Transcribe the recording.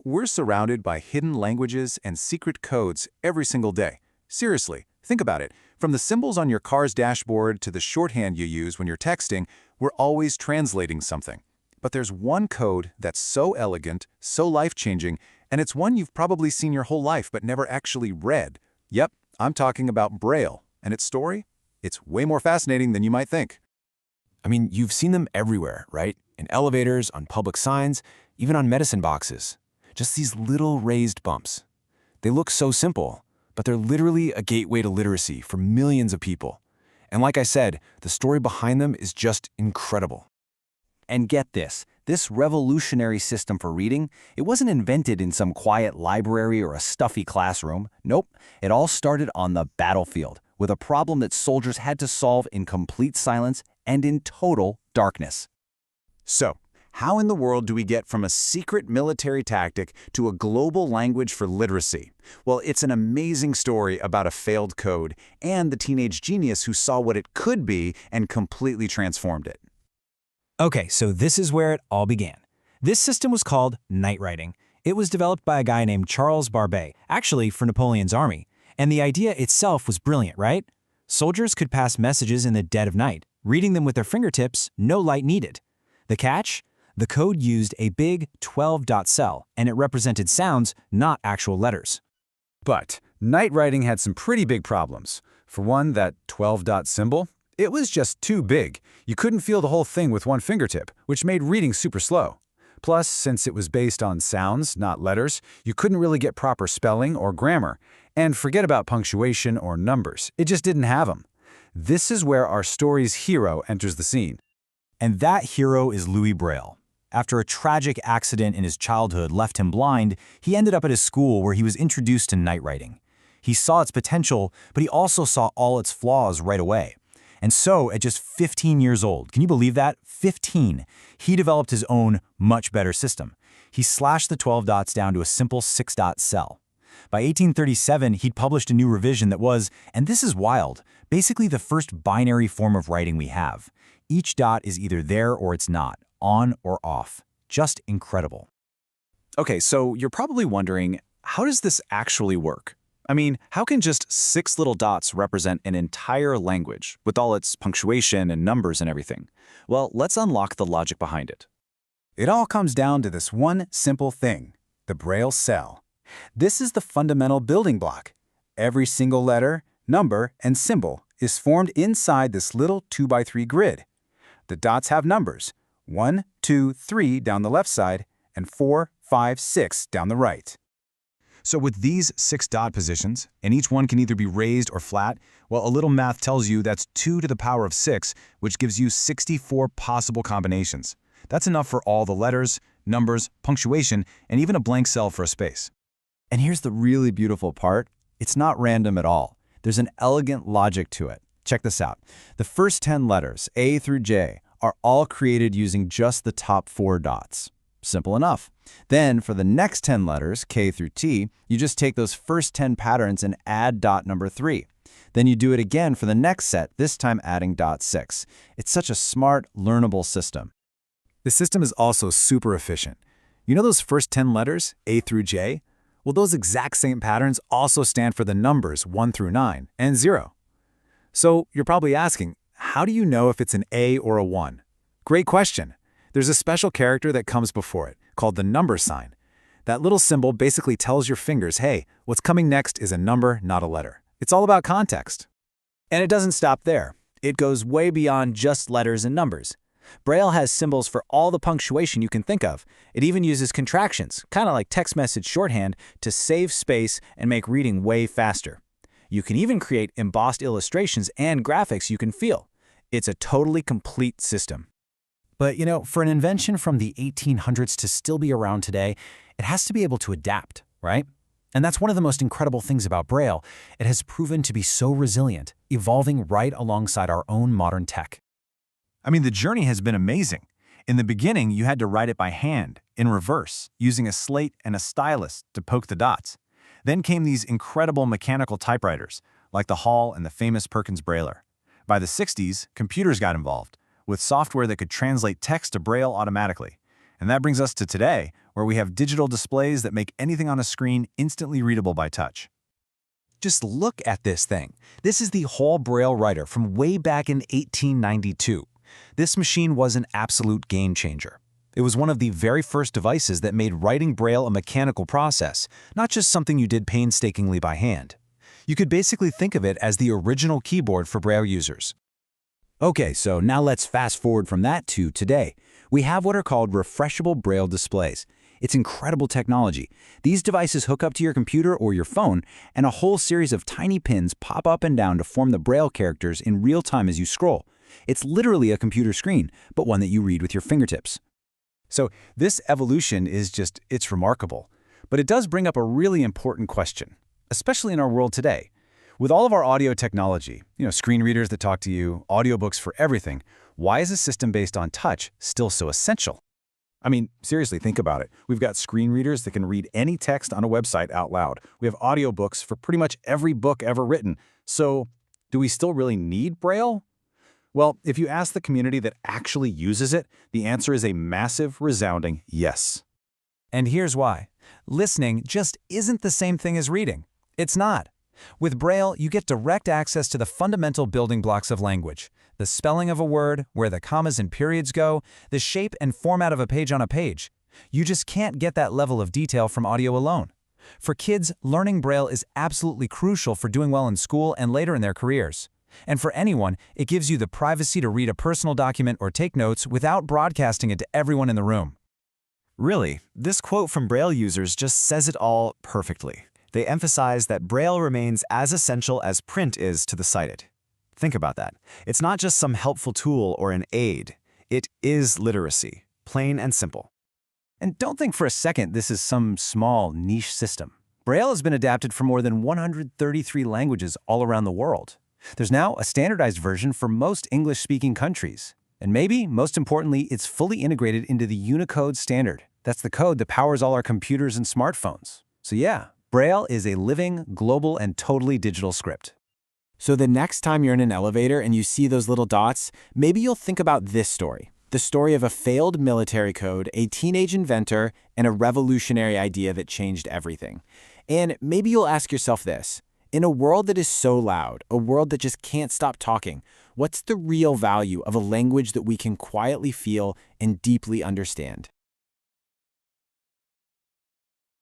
We're surrounded by hidden languages and secret codes every single day. Seriously, think about it. From the symbols on your car's dashboard to the shorthand you use when you're texting, we're always translating something. But there's one code that's so elegant, so life-changing, and it's one you've probably seen your whole life but never actually read. Yep, I'm talking about Braille. And its story? It's way more fascinating than you might think. I mean, you've seen them everywhere, right? In elevators, on public signs, even on medicine boxes. Just these little raised bumps. They look so simple, but they're literally a gateway to literacy for millions of people. And like I said, the story behind them is just incredible. And get this revolutionary system for reading, it wasn't invented in some quiet library or a stuffy classroom. Nope, it all started on the battlefield with a problem that soldiers had to solve in complete silence and in total darkness. So, how in the world do we get from a secret military tactic to a global language for literacy? Well, it's an amazing story about a failed code and the teenage genius who saw what it could be and completely transformed it. Okay, so this is where it all began. This system was called night writing. It was developed by a guy named Charles Barbet, actually for Napoleon's army. And the idea itself was brilliant, right? Soldiers could pass messages in the dead of night, reading them with their fingertips, no light needed. The catch? The code used a big 12-dot cell, and it represented sounds, not actual letters. But night writing had some pretty big problems. For one, that 12-dot symbol, it was just too big. You couldn't feel the whole thing with one fingertip, which made reading super slow. Plus, since it was based on sounds, not letters, you couldn't really get proper spelling or grammar. And forget about punctuation or numbers. It just didn't have them. This is where our story's hero enters the scene. And that hero is Louis Braille. After a tragic accident in his childhood left him blind, he ended up at a school where he was introduced to night writing. He saw its potential, but he also saw all its flaws right away. And so, at just 15 years old, can you believe that? 15, he developed his own, much better system. He slashed the 12 dots down to a simple 6-dot cell. By 1837, he'd published a new revision that was, and this is wild, basically the first binary form of writing we have. Each dot is either there or it's not, on or off. Just incredible. Okay, so you're probably wondering, how does this actually work? I mean, how can just 6 little dots represent an entire language with all its punctuation and numbers and everything? Well, let's unlock the logic behind it. It all comes down to this one simple thing, the Braille cell. This is the fundamental building block. Every single letter, number, and symbol is formed inside this little 2x3 grid. The dots have numbers, 1, 2, 3 down the left side, and 4, 5, 6 down the right. So with these 6 dot positions, and each one can either be raised or flat, well, a little math tells you that's 2 to the power of 6, which gives you 64 possible combinations. That's enough for all the letters, numbers, punctuation, and even a blank cell for a space. And here's the really beautiful part. It's not random at all. There's an elegant logic to it. Check this out. The first 10 letters, A through J, are all created using just the top 4 dots. Simple enough. Then, for the next 10 letters, K through T, you just take those first 10 patterns and add dot number 3. Then you do it again for the next set, this time adding dot 6. It's such a smart, learnable system. The system is also super efficient. You know those first 10 letters, A through J? Well, those exact same patterns also stand for the numbers 1 through 9 and 0. So you're probably asking, how do you know if it's an A or a 1? Great question. There's a special character that comes before it, called the number sign. That little symbol basically tells your fingers, hey, what's coming next is a number, not a letter. It's all about context. And it doesn't stop there. It goes way beyond just letters and numbers. Braille has symbols for all the punctuation you can think of. It even uses contractions, kind of like text message shorthand, to save space and make reading way faster. You can even create embossed illustrations and graphics you can feel. It's a totally complete system. But, for an invention from the 1800s to still be around today, it has to be able to adapt, right? And that's one of the most incredible things about Braille. It has proven to be so resilient, evolving right alongside our own modern tech. I mean, the journey has been amazing. In the beginning, you had to write it by hand, in reverse, using a slate and a stylus to poke the dots. Then came these incredible mechanical typewriters, like the Hall and the famous Perkins Brailler. By the 60s, computers got involved, with software that could translate text to Braille automatically. And that brings us to today, where we have digital displays that make anything on a screen instantly readable by touch. Just look at this thing. This is the Hall Braille writer from way back in 1892. This machine was an absolute game changer. It was one of the very first devices that made writing Braille a mechanical process, not just something you did painstakingly by hand. You could basically think of it as the original keyboard for Braille users. Okay, so now let's fast forward from that to today. We have what are called refreshable Braille displays. It's incredible technology. These devices hook up to your computer or your phone, and a whole series of tiny pins pop up and down to form the Braille characters in real time as you scroll. It's literally a computer screen, but one that you read with your fingertips. So this evolution it's remarkable. But it does bring up a really important question, especially in our world today. With all of our audio technology, screen readers that talk to you, audiobooks for everything, why is a system based on touch still so essential? I mean, seriously, think about it. We've got screen readers that can read any text on a website out loud. We have audiobooks for pretty much every book ever written. So, do we still really need Braille? Well, if you ask the community that actually uses it, the answer is a massive, resounding yes. And here's why. Listening just isn't the same thing as reading. It's not. With Braille, you get direct access to the fundamental building blocks of language: the spelling of a word, where the commas and periods go, the shape and format of a page on a page. You just can't get that level of detail from audio alone. For kids, learning Braille is absolutely crucial for doing well in school and later in their careers. And for anyone, it gives you the privacy to read a personal document or take notes without broadcasting it to everyone in the room. Really, this quote from Braille users just says it all perfectly. They emphasize that Braille remains as essential as print is to the sighted. Think about that. It's not just some helpful tool or an aid. It is literacy, plain and simple. And don't think for a second this is some small niche system. Braille has been adapted for more than 133 languages all around the world. There's now a standardized version for most English-speaking countries. And maybe, most importantly, it's fully integrated into the Unicode standard. That's the code that powers all our computers and smartphones. So yeah, Braille is a living, global, and totally digital script. So the next time you're in an elevator and you see those little dots, maybe you'll think about this story. The story of a failed military code, a teenage inventor, and a revolutionary idea that changed everything. And maybe you'll ask yourself this: in a world that is so loud, a world that just can't stop talking, what's the real value of a language that we can quietly feel and deeply understand?